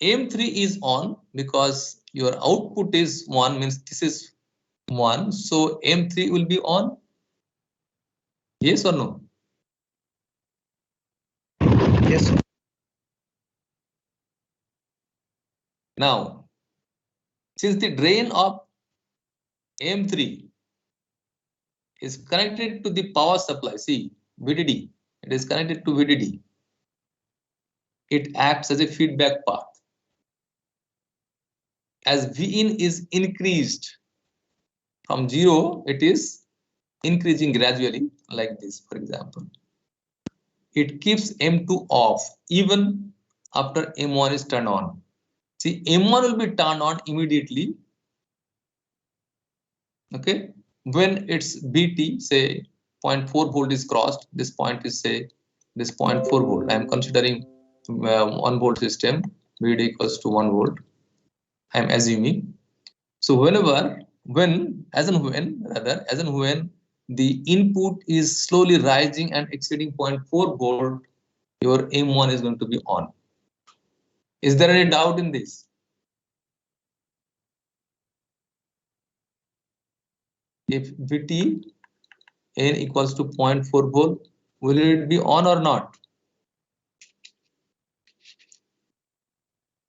M3 is on because your output is 1, means this is 1. So M3 will be on. Yes or no? Yes, sir. Now, since the drain of M3 is connected to the power supply, see VDD, it is connected to VDD. It acts as a feedback path. As Vin is increased from 0, it is increasing gradually, like this, for example. It keeps M2 off even after M1 is turned on. See, M1 will be turned on immediately. Okay, when its BT, say 0.4 volt is crossed, this point is, say, this 0.4 volt. I am considering 1 volt system, VD equals to 1 volt. I am assuming. So when the input is slowly rising and exceeding 0.4 volt, your M1 is going to be on. Is there any doubt in this? If VT n equals to 0.4 volt, will it be on or not?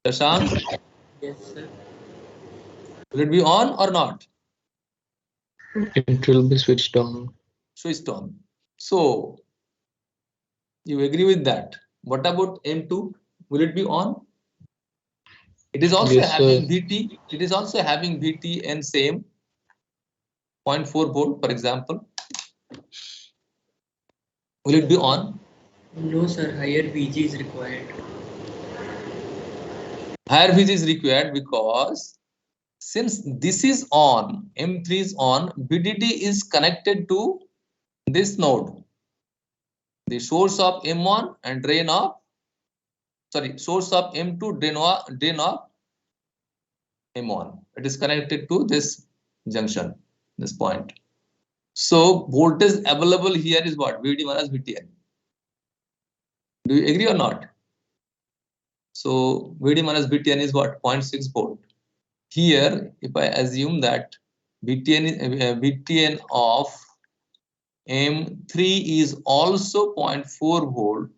Shashank, Yes, sir. will it be on or not? It will be switched on. Switched on. So you agree with that? What about M2? Will it be on? It is also Yes, sir. having VT. It is also having VT and same 0.4 volt, for example. Will it be on? No, sir. Higher VG is required. Higher VG is required because since this is on, M3 is on, VDD is connected to this node. The source of M1 and drain of, source of M2, drain of M1. It is connected to this junction, this point. So voltage available here is what? VD minus VTN. Do you agree or not? So VD minus VTN is what? 0.6 volt. Here, if I assume that VTN of M3 is also 0.4 volt,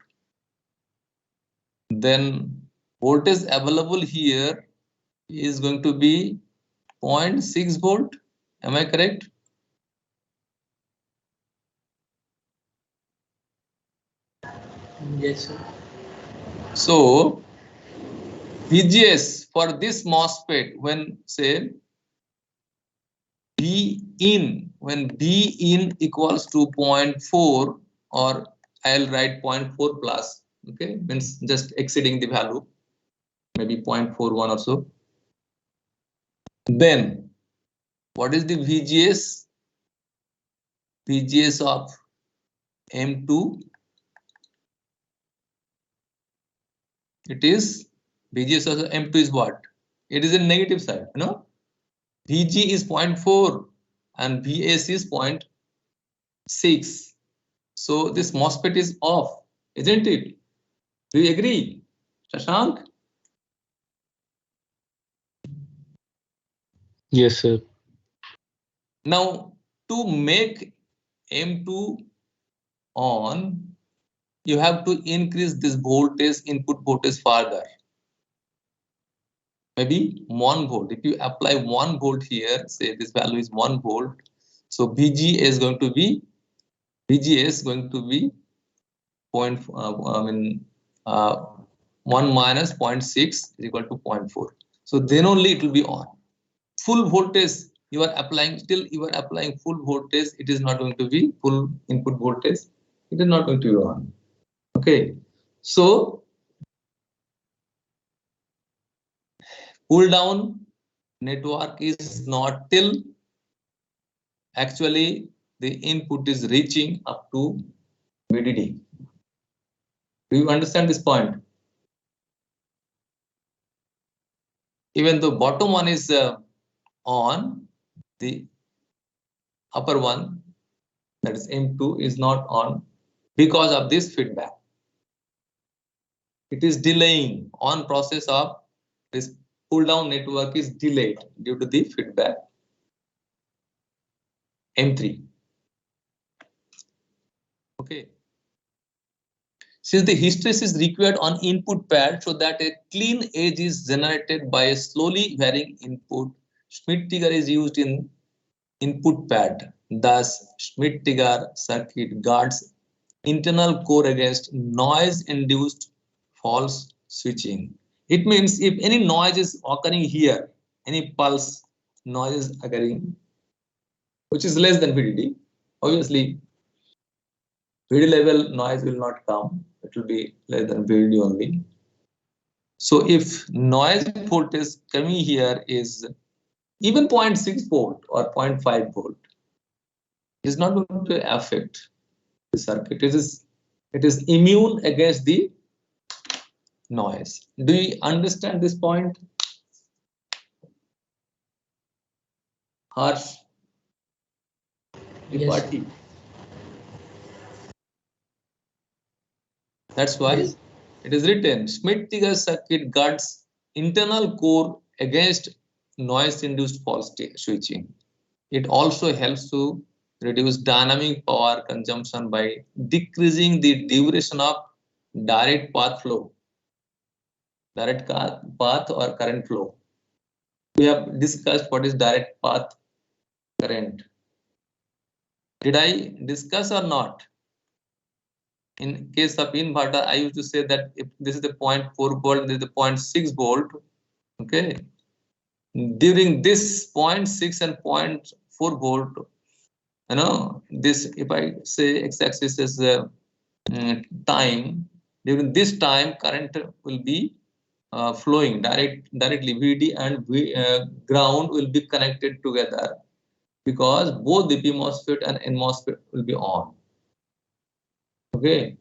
then voltage available here is going to be 0.6 volt. Am I correct? Yes, sir. So VGS for this MOSFET, when say when B in equals to 0.4, or I'll write 0.4 plus, okay, means just exceeding the value, maybe 0.41 or so. Then what is the VGS? VGS of M2, it is VGS of M2 is what? It is in negative side, you know. VG is 0.4 and VS is 0.6. So this MOSFET is off, isn't it? Do you agree, Shashank? Yes, sir. Now, to make M2 on, you have to increase this voltage, input voltage further. Maybe 1 volt. If you apply 1 volt here, say this value is 1 volt. So VGS is going to be 1 minus 0.6 is equal to 0.4. So then only it will be on. Full voltage you are applying, still you are applying full voltage, it is not going to be full input voltage, it is not going to be on. Okay, so pull down network is not till actually the input is reaching up to VDD. Do you understand this point? Even though bottom one is on, the upper one, that is M2, is not on because of this feedback. It is delaying on process of this pull down network is delayed due to the feedback M3. Okay. Since the hysteresis is required on input pad so that a clean edge is generated by a slowly varying input, Schmitt-Trigger is used in input pad. Thus, Schmitt-Trigger circuit guards internal core against noise-induced false switching. It means if any noise is occurring here, any pulse noise is occurring, which is less than VDD, obviously VDD level noise will not come. It will be less than VDD only. So if noise voltage coming here is even 0.6 volt or 0.5 volt, it is not going to affect the circuit. It is immune against the noise. Do you understand this point? Harsh? Yes. Party. That's why Yes. it is written Schmitt-Trigger circuit guards internal core against noise-induced false switching. It also helps to reduce dynamic power consumption by decreasing the duration of direct path flow. Direct path or current flow. We have discussed what is direct path current. Did I discuss or not? In case of inverter, I used to say that if this is the 0.4 volt, this is the 0.6 volt. Okay. During this 0.6 and 0.4 volt, you know, this, if I say x-axis is time, during this time current will be flowing directly. VD and ground will be connected together because both the P MOSFET and N MOSFET will be on. Okay.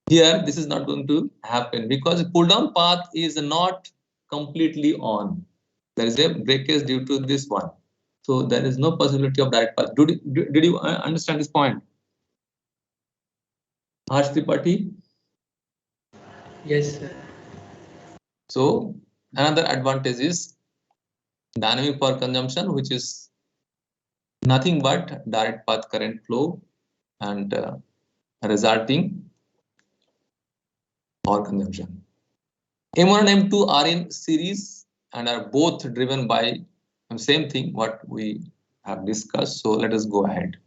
Here this is not going to happen because pull down path is not completely on. There is a breakage due to this one. So there is no possibility of direct path. Did you understand this point? Harsh Tripathi? Yes, sir. So another advantage is dynamic power consumption, which is nothing but direct path current flow and resulting power consumption. M1 and M2 are in series and are both driven by the same thing what we have discussed. So let us go ahead.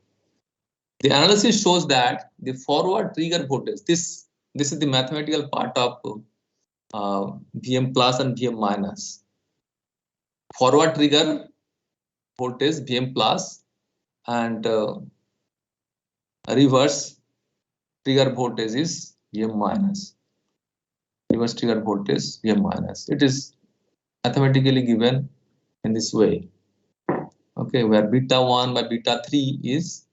The analysis shows that the forward trigger voltage, this is the mathematical part of VM plus and VM minus. Forward trigger voltage VM plus and reverse trigger voltage is VM minus. Reverse trigger voltage VM minus. It is mathematically given in this way. Okay, where beta 1 by beta 3 is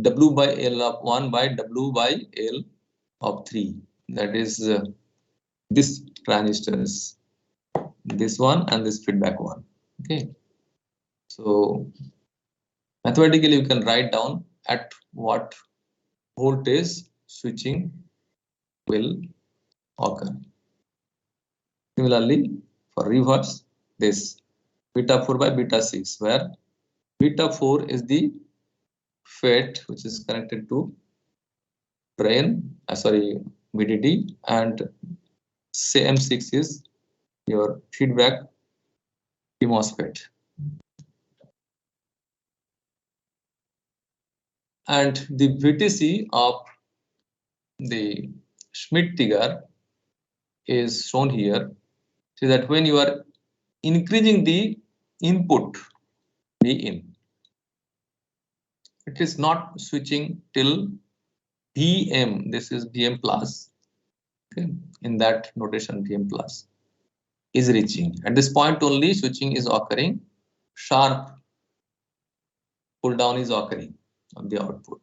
W by L of 1 by W by L of 3. That is this transistors, this one and this feedback one. Okay. So mathematically you can write down at what voltage switching will occur. Similarly, for reverse, this beta 4 by beta 6, where beta 4 is the FET which is connected to drain, VDD, and M6 is your feedback MOSFET. And the VTC of the Schmitt-Trigger is shown here. So that when you are increasing the input Vin, it is not switching till Vm. This is Vm plus. Okay, in that notation, Vm plus is reaching. At this point only, switching is occurring. Sharp pull down is occurring of the output.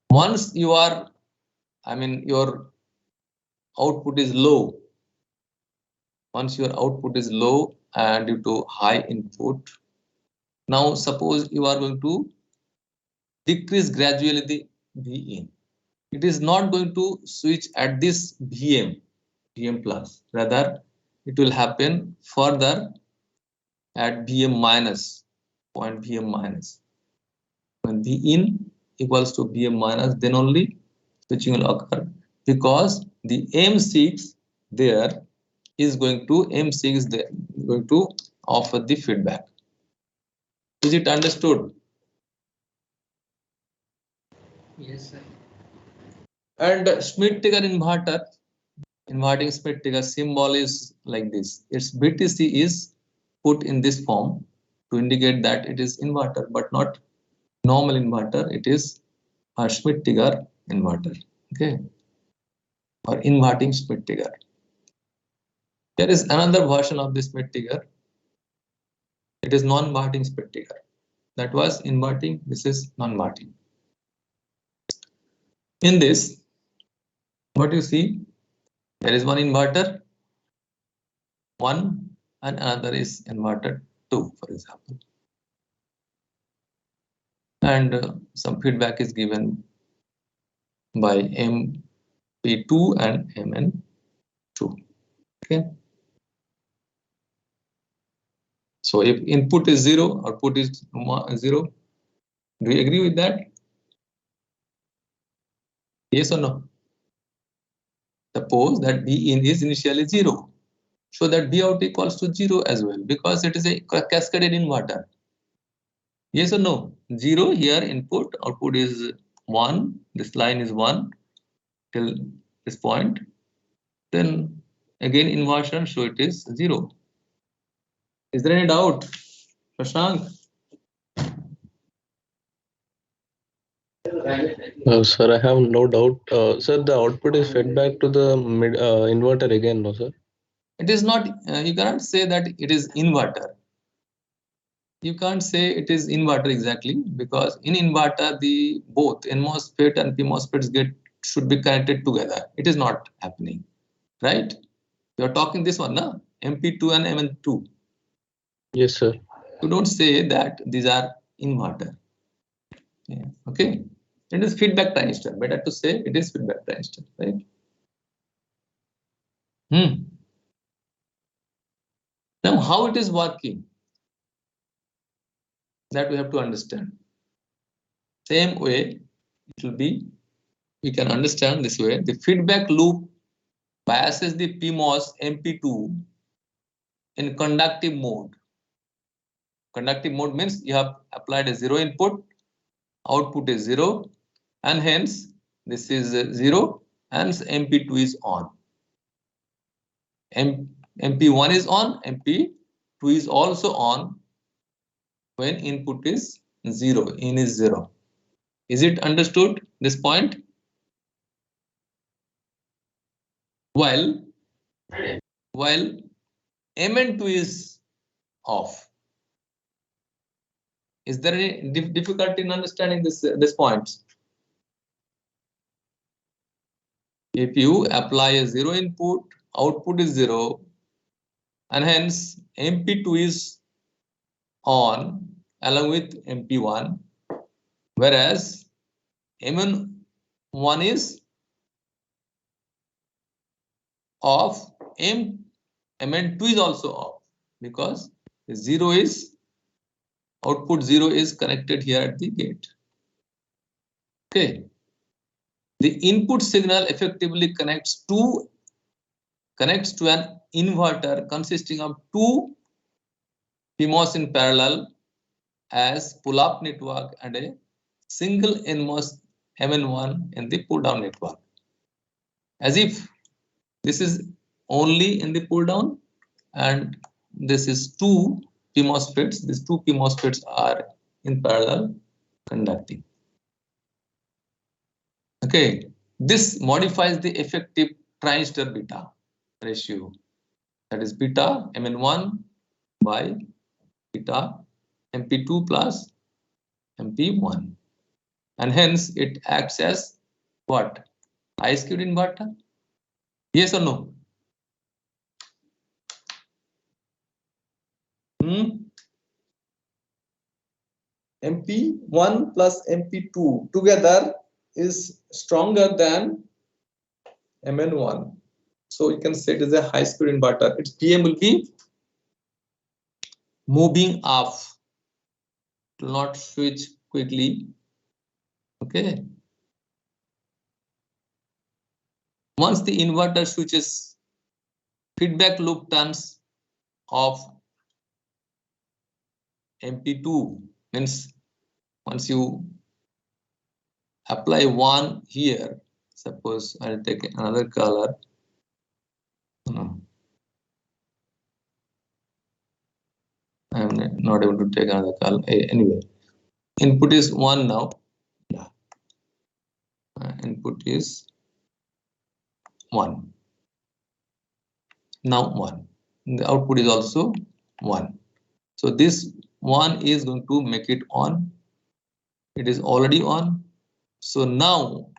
Once you are, your output is low. Once your output is low and due to high input, now suppose you are going to decrease gradually the Vin. It is not going to switch at this Vm plus. Rather, it will happen further at Vm minus, point Vm minus. When V in equals to Vm minus, then only switching will occur, because the M6 there is going to offer the feedback. Is it understood? Yes, sir. And Schmidt-Trigger inverter, inverting Schmidt-Trigger symbol is like this. Its BTC is put in this form to indicate that it is inverter, but not normal inverter. It is a Schmidt-Trigger inverter. Okay, or inverting Schmidt-Trigger. There is another version of this Schmidt-Trigger. It is non-inverting Schmidt-Trigger. That was inverting. This is non-inverting. In this, what you see, there is one inverter, one, and another is inverter 2, for example. And some feedback is given by MP2 and MN2. Okay. So if input is 0, output is 0. Do you agree with that? Yes or no? Suppose that B in is initially 0. So that B out equals to 0 as well, because it is a cascaded inverter. Yes or no? 0 here, input, output is 1. This line is 1 till this point. Then again inversion, so it is 0. Is there any doubt, Prashant? Sir, I have no doubt. Sir, the output is fed back to the inverter again, no, sir? It is not, you cannot say that it is inverter. You can't say it is inverter exactly, because in inverter the both NMOSFET and PMOSFETs should be connected together. It is not happening, right? You are talking this one, na? MP2 and MN2. Yes, sir. You don't say that these are inverter. Yeah. Okay. It is feedback transistor. Better to say it is feedback transistor, right? Now, how it is working? That we have to understand. Same way, it will be, we can understand this way. The feedback loop biases the PMOS MP2 in conductive mode. Conductive mode means you have applied a 0 input, output is 0, and hence this is 0, and MP2 is on. MP1 is on, MP2 is also on when input is 0, in is 0. Is it understood, this point? While MN2 is off. Is there any difficulty in understanding this point? If you apply a 0 input, output is 0, and hence MP2 is on along with MP1, whereas MN1 is off, MN2 is also off, because 0 is output 0 is connected here at the gate. Okay. The input signal effectively connects to an inverter consisting of two PMOS in parallel as pull-up network and a single NMOS MN1 in the pull-down network. As if this is only in the pull-down and this is two PMOSFETs. These two PMOSFETs are in parallel conducting. Okay, this modifies the effective transistor beta ratio. That is beta Mn1 by beta MP2 plus MP1. And hence it acts as what? High-skewed inverter? Yes or no? MP1 plus MP2 together is stronger than Mn1. So you can say it is a high skewed inverter. Its PM will be moving up, it will not switch quickly. Okay. Once the inverter switches, feedback loop turns off. MP2 means once you apply one here, suppose I'll take another color. No. I'm not able to take another color. Anyway, input is 1 now. Yeah. Input is 1. Now 1. The output is also 1. So this 1 is going to make it on. It is already on. So now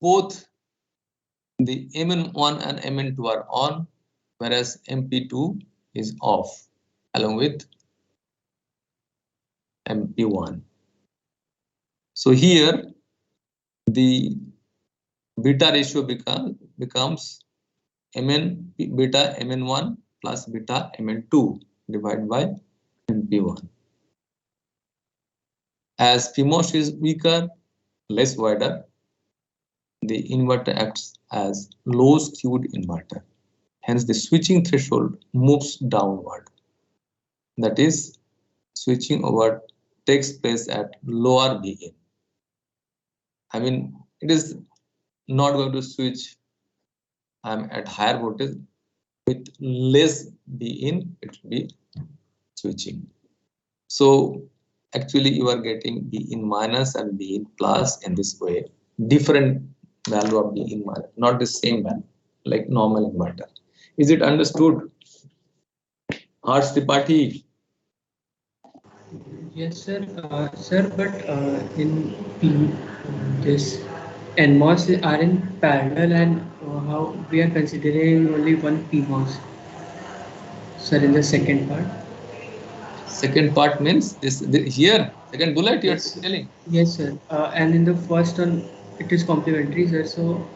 both the Mn1 and Mn2 are on, whereas MP2 is off along with MP1. So here the beta ratio becomes Mn beta Mn1 plus beta Mn2 divided by MP1. As PMOS is weaker, less wider, the inverter acts as low skewed inverter. Hence the switching threshold moves downward. That is, switching over takes place at lower Vin. I mean, it is not going to switch at higher voltage. With less Vin, it will be switching. So actually you are getting Vin minus and Vin plus in this way. Different value of Vin minus, not the same value like normal inverter. Is it understood? Arts Tripathi? Yes, sir. Sir, but in P, this NMOS are in parallel, and how we are considering only one PMOS. Sir, in the second part. Second part means here, second bullet you are Yes. telling. Yes, sir. And in the first one, it is complementary, sir. So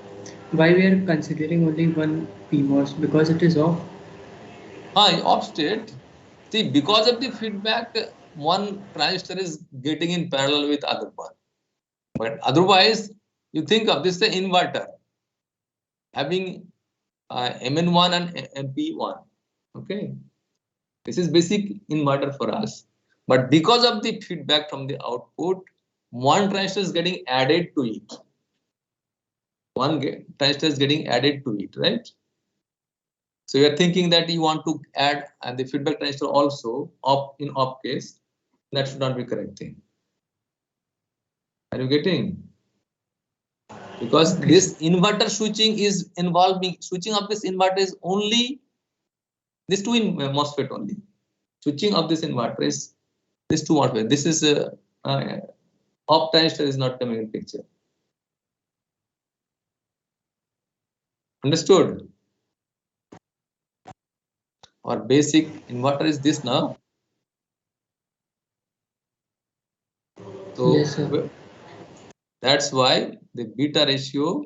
why we are considering only one PMOS? Because it is off. Off state. See, because of the feedback, one transistor is getting in parallel with other one. But otherwise, you think of this the inverter having Mn1 and MP1. Okay, this is basic inverter for us. But because of the feedback from the output, one transistor is getting added to it. Transistor is getting added to it, right? So you are thinking that you want to add the feedback transistor also in off case. That should not be correct thing. Are you getting? Because Okay, this sir. inverter switching is involving switching of this inverter is only this two in MOSFET only. Switching of this inverter is this two MOSFET. This is op transistor is not coming in picture. Understood? Our basic inverter is this now. Yes, So sir. that's why the beta ratio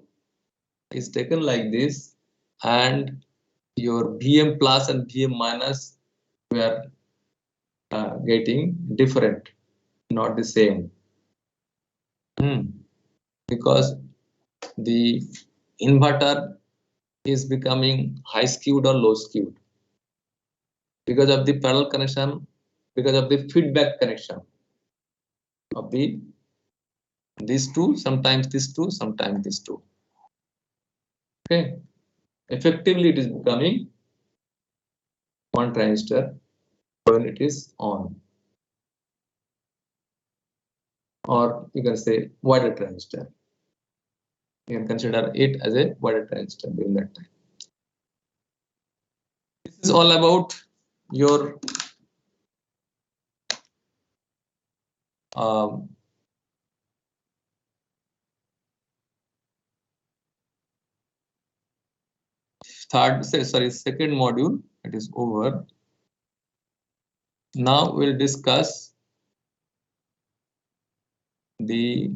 is taken like this, and your Vm plus and Vm minus we are getting different, not the same. Because the inverter is becoming high skewed or low skewed because of the parallel connection, because of the feedback connection of these two, sometimes these two, sometimes these two. Okay, effectively it is becoming one transistor when it is on, or you can say wider transistor. You can consider it as a wider transistor during that time. This is all about your second module. It is over. Now we'll discuss the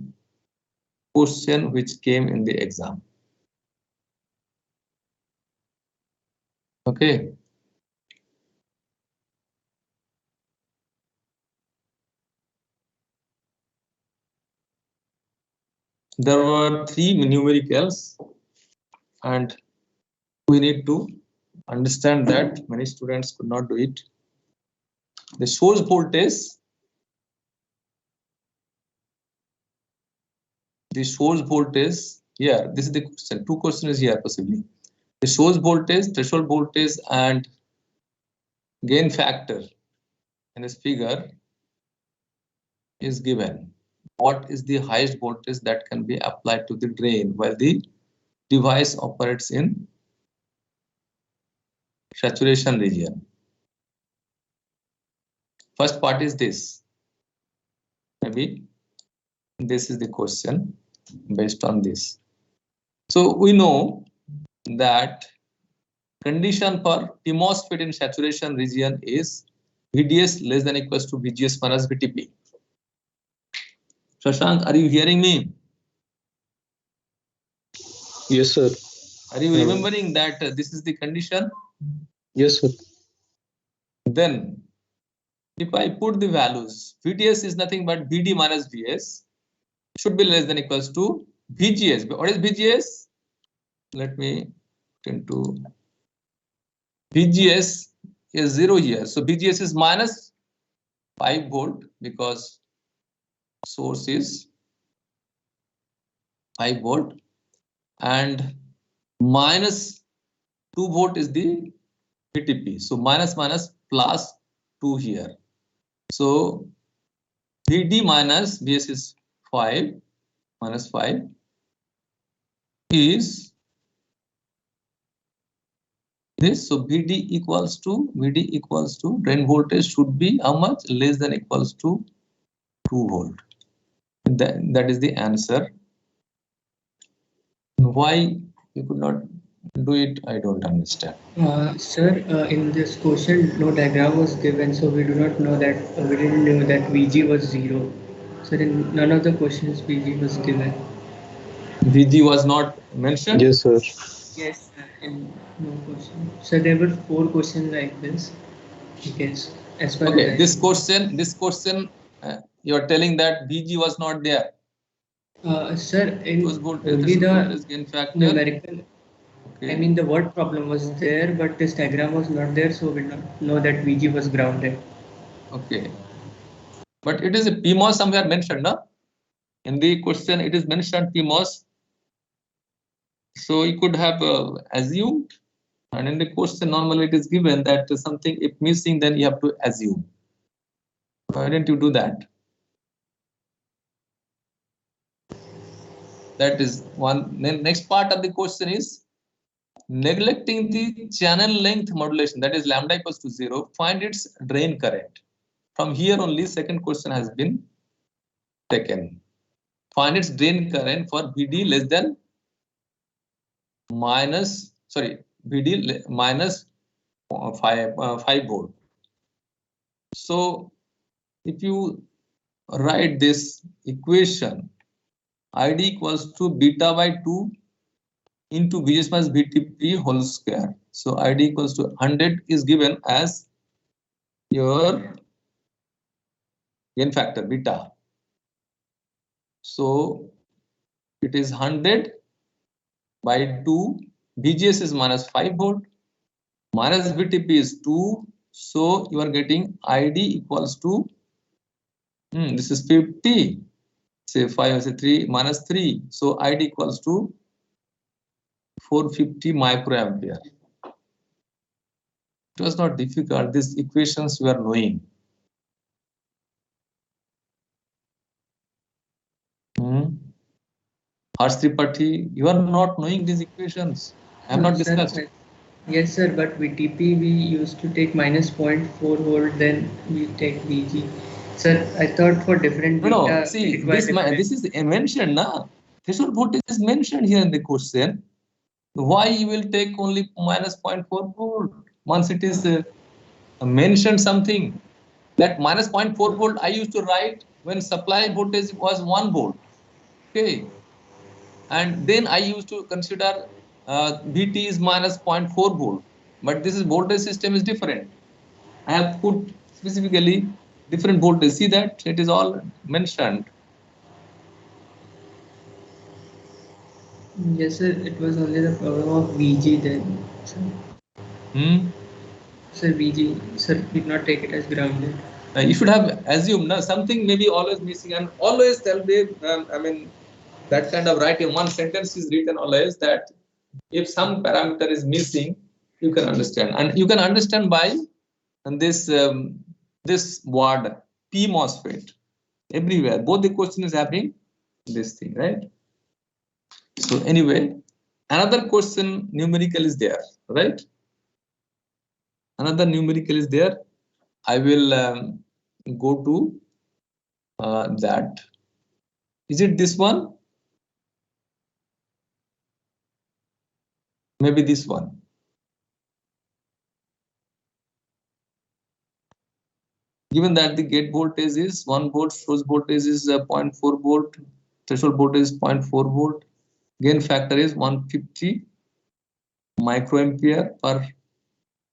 question which came in the exam. Okay. There were 3 numericals, and we need to understand that many students could not do it. The source voltage, here, this is the question. 2 questions here possibly. The source voltage, threshold voltage, and gain factor in this figure is given. What is the highest voltage that can be applied to the drain while the device operates in saturation region? First part is this. Maybe this is the question based on this. So we know that condition for PMOS in saturation region is VDS less than equals to VGS minus VTP. Shashank, are you hearing me? Yes, sir. Are you remembering that this is the condition? Yes, sir. Then, if I put the values, VDS is nothing but VD minus VS, should be less than equals to VGS. But what is VGS? Let me turn to VGS is 0 here. So VGS is minus 5 volt because source is 5 volt, and minus 2 volt is the VTP. So minus minus plus 2 here. So VD minus VS is 5 minus 5 is this. So VD equals to drain voltage should be how much? Less than equals to 2 volt. That is the answer. Why you could not do it, I don't understand. Sir, in this question, no diagram was given, so we do not know that we didn't know that VG was 0. So in none of the questions VG was given. VG was not mentioned? Yes, sir. Yes, in no question. So there were 4 questions like this. Yes, as far Okay, as this question, you are telling that VG was not there. Sir, in Source voltage, only threshold the voltage, gain factor. numerical, Okay. I mean the word problem was there, but this diagram was not there, so we don't know that VG was grounded. Okay. But it is a PMOS somewhere mentioned, no? In the question, it is mentioned PMOS. So you could have assumed, and in the question, normally it is given that something if missing, then you have to assume. Why didn't you do that? That is one. Then next part of the question is neglecting the channel length modulation, that is lambda equals to 0, find its drain current. From here only second question has been taken. Find its drain current for VD less than VD minus 5 volt. So if you write this equation, ID equals to beta by 2 into VGS minus VTP whole square. So ID equals to 100 is given as your gain factor beta. So it is 100 by 2. VGS is minus 5 volt. Minus VTP is 2. So you are getting ID equals to, this is 50. Say 5, say 3, minus 3. So ID equals to 450 microampere. It was not difficult. These equations you are knowing. Harsh Tripathi, you are not knowing these equations. I have not discussed. Sir, yes, sir, but VTP we used to take minus 0.4 volt, then we take VG. Sir, I thought for different beta. No, see, this is mentioned, na? Threshold voltage is mentioned here in the question. Why you will take only minus 0.4 volt? Once it is mentioned something, that minus 0.4 volt I used to write when supply voltage was 1 volt. Okay. And then I used to consider VT is minus 0.4 volt. but this is voltage system is different. I have put specifically different voltage. See that it is all mentioned. Yes, sir. It was only the problem of VG then. Sir, sir VG, sir did not take it as grounded. You should have assumed now something may be always missing, and always tell me. I mean, that kind of writing. One sentence is written always that if some parameter is missing, you can understand, and you can understand by this this word P MOSFET everywhere. Both the question is having this thing, right? So anyway, another question numerical is there, right? Another numerical is there. I will go to that. Is it this one? Maybe this one. Given that the gate voltage is 1 volt, source voltage is 0.4 volt, threshold voltage is 0.4 volt, gain factor is 150 microampere per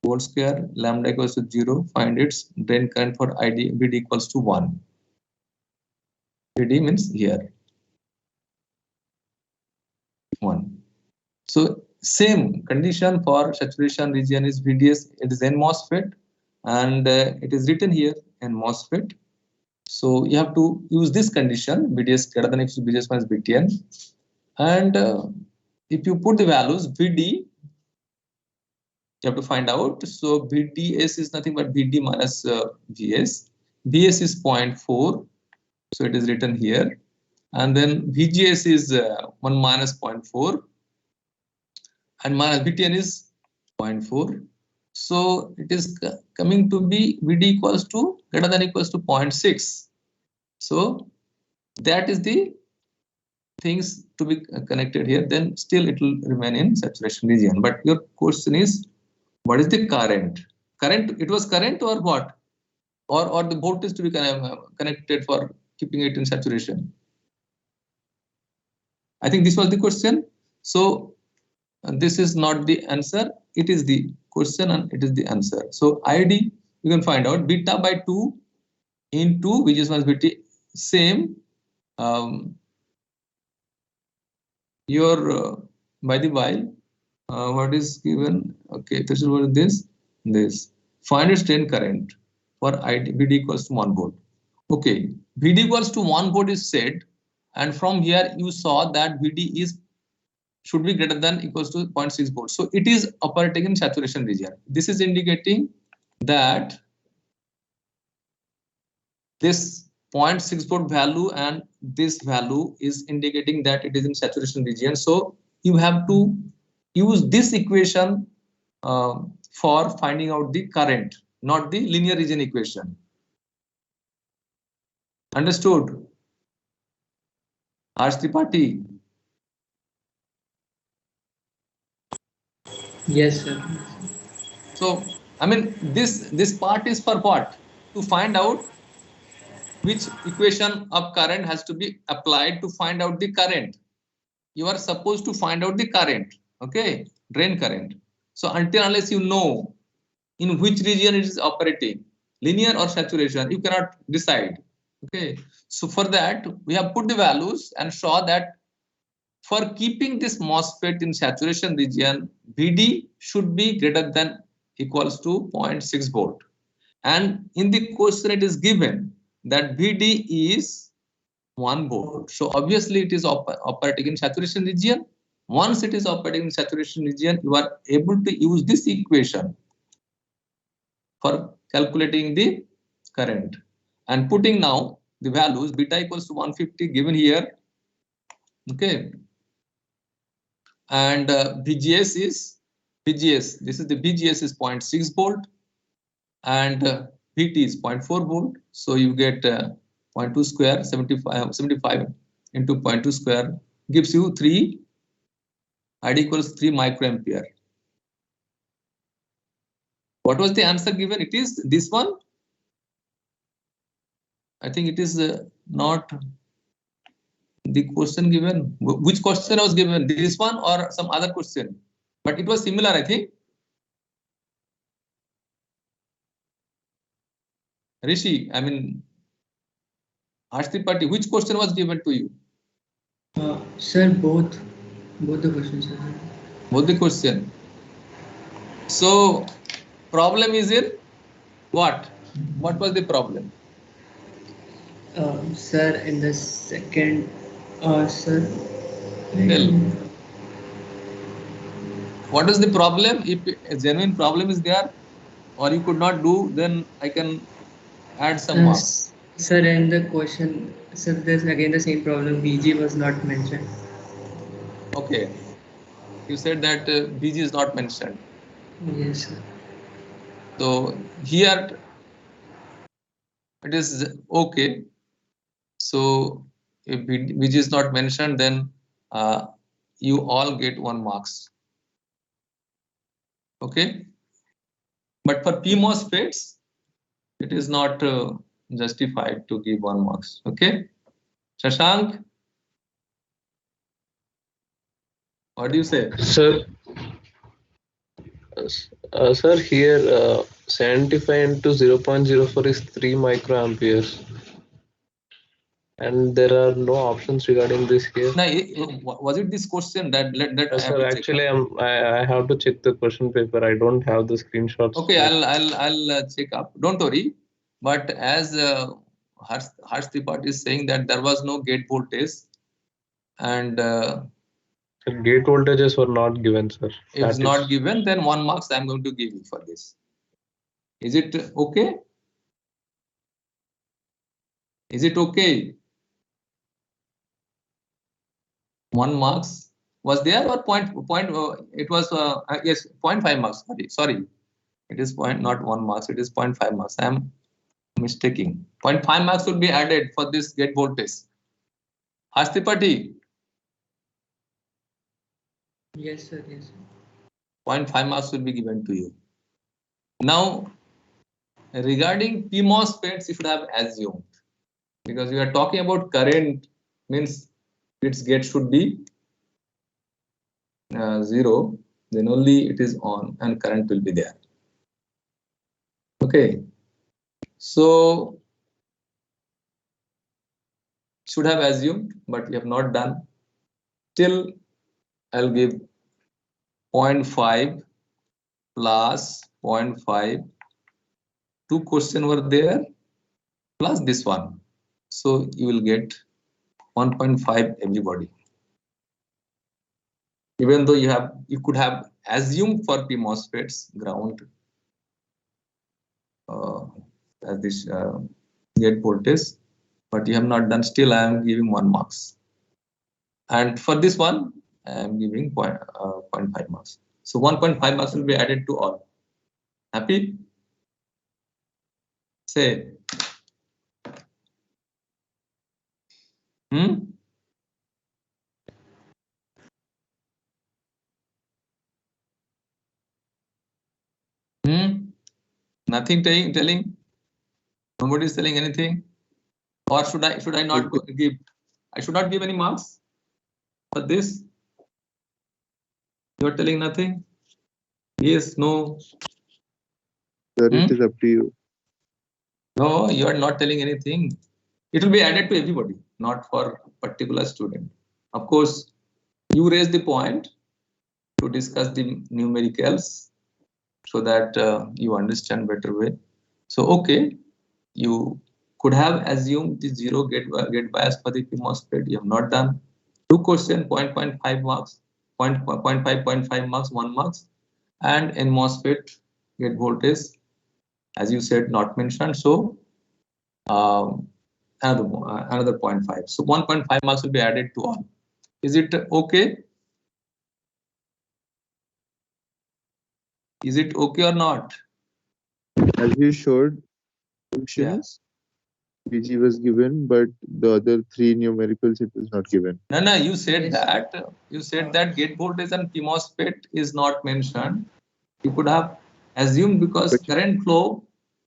volt square, lambda equals to 0, find its drain current for ID, VD equals to 1. VD means here 1. So same condition for saturation region is VDS, it is N MOSFET, and it is written here N MOSFET. So you have to use this condition, VDS greater than equal to VGS minus VTN, and if you put the values VD, you have to find out. So VDS is nothing but VD minus VS. VS is 0.4, so it is written here, and then VGS is 1 minus 0.4, and minus VTN is 0.4. So it is coming to be VD equals to greater than equals to 0.6. So that is the things to be connected here. Then still it will remain in saturation region. But your question is, what is the current? Current, it was current or what? Or the voltage to be connected for keeping it in saturation? I think this was the question. So this is not the answer. It is the question and it is the answer. So ID, you can find out beta by 2 into VGS minus VT, same. Your by the by, what is given? Okay, this is what this. Find its drain current for ID VD equals to 1 volt. Okay, VD equals to 1 volt is said, and from here you saw that VD is should be greater than equals to 0.6 volt. So it is operating in saturation region. This is indicating that this 0.6 volt value and this value is indicating that it is in saturation region. So you have to use this equation for finding out the current, not the linear region equation. Understood? Harsh Tripathi? Yes, sir. So I mean this part is for what? To find out which equation of current has to be applied to find out the current. You are supposed to find out the current, okay, drain current. So until unless you know in which region it is operating, linear or saturation, you cannot decide. Okay, so for that we have put the values and saw that for keeping this MOSFET in saturation region, VD should be greater than equals to 0.6 volt. And in the question it is given that VD is 1 volt. So obviously it is operating in saturation region. Once it is operating in saturation region, you are able to use this equation for calculating the current and putting now the values beta equals to 150 given here. Okay. And VGS is VGS. This is the VGS is 0.6 volt and VT is 0.4 volt. So you get 0.2 square, 75 into 0.2 square gives you 3, ID equals 3 microampere. What was the answer given? It is this one. I think it is not the question given. Which question was given? This one or some other question? But it was similar, I think. Rishi, I mean, Harshipati, which question was given to you? Sir, both the questions, sir. Both the question. So, problem is in what? What was the problem? Sir, in the second, sir. Tell. What is the problem? If a genuine problem is there, or you could not do, then I can add some marks. Sir, in the question, sir, there's again the same problem. BG was not mentioned. Okay. You said that BG is not mentioned. Yes, sir. So here it is okay. So if BG is not mentioned, then you all get 1 marks. Okay. But for P MOSFETs, it is not justified to give 1 marks. Okay. Shashank, what do you say? Sir, sir, here 75 into 0.04 is 3 microamperes. And there are no options regarding this here. Now, was it this question that I Sir, have to actually, check? I have to check the question paper. I don't have the screenshots. Okay, I'll check up. Don't worry. But as Harsh Tripathi is saying that there was no gate voltage, and gate voltages were not given, sir. If it's not given, then 1 marks I'm going to give you for this. Is it okay? Is it okay? 1 marks was there, or point it was yes, 0.5 marks. Sorry, it is not 1 marks. It is 0.5 marks. I am mistaking. 0.5 marks will be added for this gate voltage. Harsh Tripathi. Yes, sir. Yes, sir. 0.5 marks will be given to you. Now, regarding P MOSFETs, you should have assumed, because we are talking about current, means its gate should be 0, then only it is on and current will be there. Okay, so should have assumed, but we have not done. Still, I'll give 0.5 plus 0.5. 2 questions were there plus this one. So you will get 1.5 everybody. Even though you could have assumed for P MOSFETs ground as this gate voltage, but you have not done. Still, I am giving 1 marks. And for this one, I am giving 0.5 marks. So 1.5 marks will be added to all. Happy? Say. Nothing telling? Nobody is telling anything? Or should I not give? I should not give any marks for this. You are telling nothing? Yes, no. Sir, it is up to you. No, you are not telling anything. It will be added to everybody, not for particular student. Of course, you raise the point to discuss the numericals so that you understand better way. So, okay, you could have assumed the 0 gate bias for the P MOSFET. You have not done. 2 questions, 0.5 marks, 0.5 marks, 1 marks, and in MOSFET gate voltage, as you said, not mentioned. So another 0.5. So 1.5 marks will be added to all. Is it okay? Is it okay or not? As you showed, questions, BG was given, but the other 3 numericals it was not given. No, you said that. You said that gate voltage and P MOSFET is not mentioned. You could have assumed, because current flow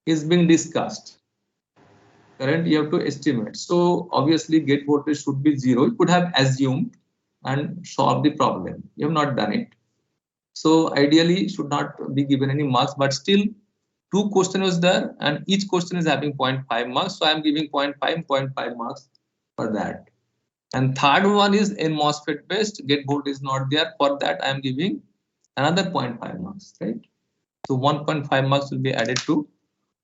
is being discussed. Current you have to estimate. So obviously gate voltage should be 0. You could have assumed and solve the problem. You have not done it. So ideally should not be given any marks, but still 2 questions was there, and each question is having 0.5 marks. So I am giving 0.5 marks for that. And third one is in MOSFET based, gate voltage is not there. For that I am giving another 0.5 marks, right? So 1.5 marks will be added to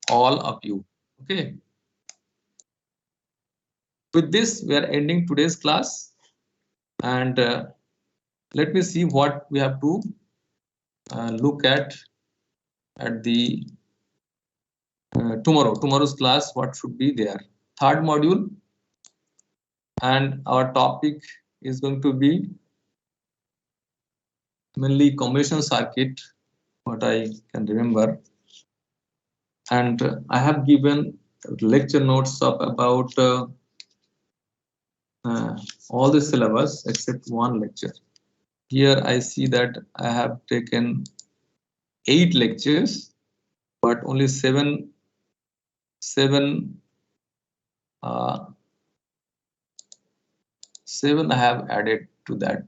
all of you. Okay. With this, we are ending today's class, and let me see what we have to look at the tomorrow's class. What should be there? Third module, and our topic is going to be mainly combination circuit, what I can remember. And I have given lecture notes of about all the syllabus except one lecture. Here I see that I have taken 8 lectures, but only 7 I have added to that.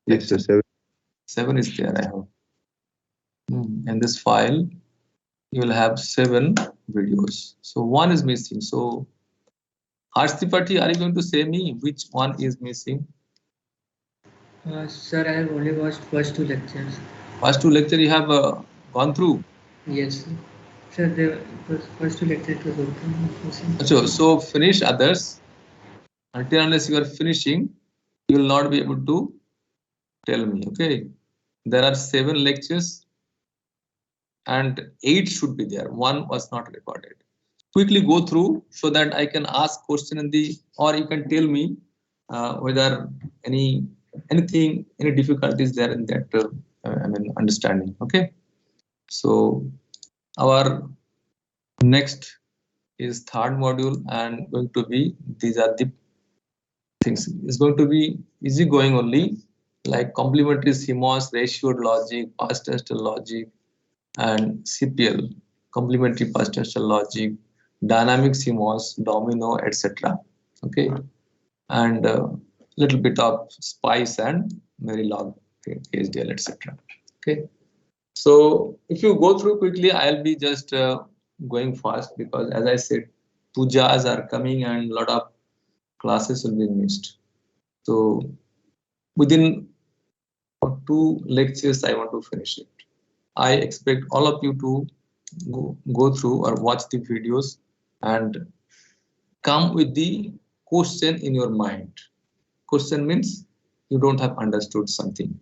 Yes, sir. 7 is there, I hope. In this file, you will have 7 videos. So 1 is missing. So Harshipati, are you going to say me which one is missing? Sir, I have only watched first 2 lectures. First 2 lectures you have gone through? Yes, sir. Sir, the first 2 lectures were good. So finish others. Until unless you are finishing, you will not be able to tell me. Okay. There are 7 lectures and 8 should be there. 1 was not recorded. Quickly go through so that I can ask question in the, or you can tell me whether any difficulties there in that understanding. Okay. So our next is third module, and going to be, these are the things. It's going to be easy going only, like complementary CMOS, ratioed logic, pass tensor logic, and CPL, complementary pass tensor logic, dynamic CMOS, domino, etc. Okay, and little bit of SPICE and Verilog, HDL, etc. Okay, so if you go through quickly, I'll be just going fast, because as I said, pujas are coming and a lot of classes will be missed. So within 2 lectures, I want to finish it. I expect all of you to go through or watch the videos and come with the question in your mind. Question means you don't have understood something,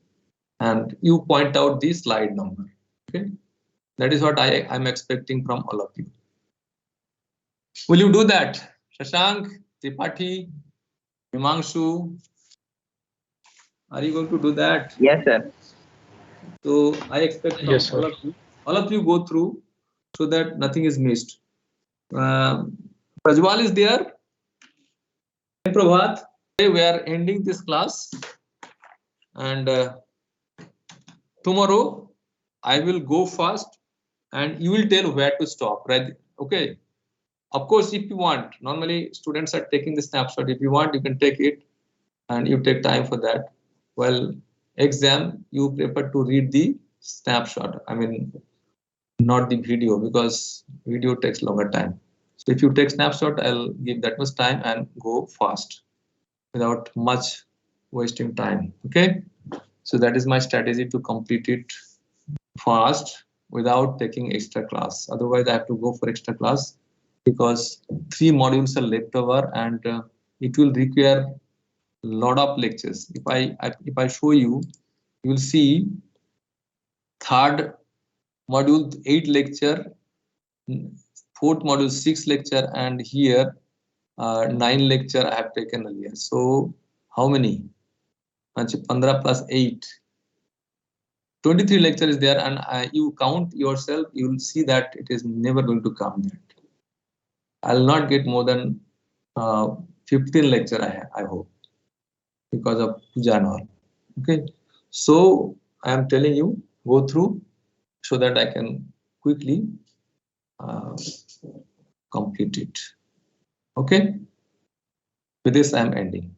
and you point out the slide number. Okay, that is what I'm expecting from all of you. Will you do that? Shashank, Tripathi, Himanshu, are you going to do that? Yes, sir. So I expect from Yes, sir. all of you go through so that nothing is missed. Prajwal is there. Prabhat, we are ending this class, and tomorrow I will go fast and you will tell where to stop, right? Okay. Of course, if you want, normally students are taking the snapshot. If you want, you can take it and you take time for that. Well, exam, you prefer to read the snapshot. I mean, not the video, because video takes longer time. So if you take snapshot, I'll give that much time and go fast without much wasting time. Okay. So that is my strategy to complete it fast without taking extra class. Otherwise, I have to go for extra class, because 3 modules are left over, and it will require a lot of lectures. If I show you, you will see third module 8 lecture, fourth module 6 lecture, and here 9 lecture I have taken earlier. So how many? 15 plus 8. 23 lecture is there, and you count yourself, you will see that it is never going to come that. I'll not get more than 15 lecture, I hope, because of puja and all. Okay, so I am telling you, go through so that I can quickly complete it. Okay, with this I am ending.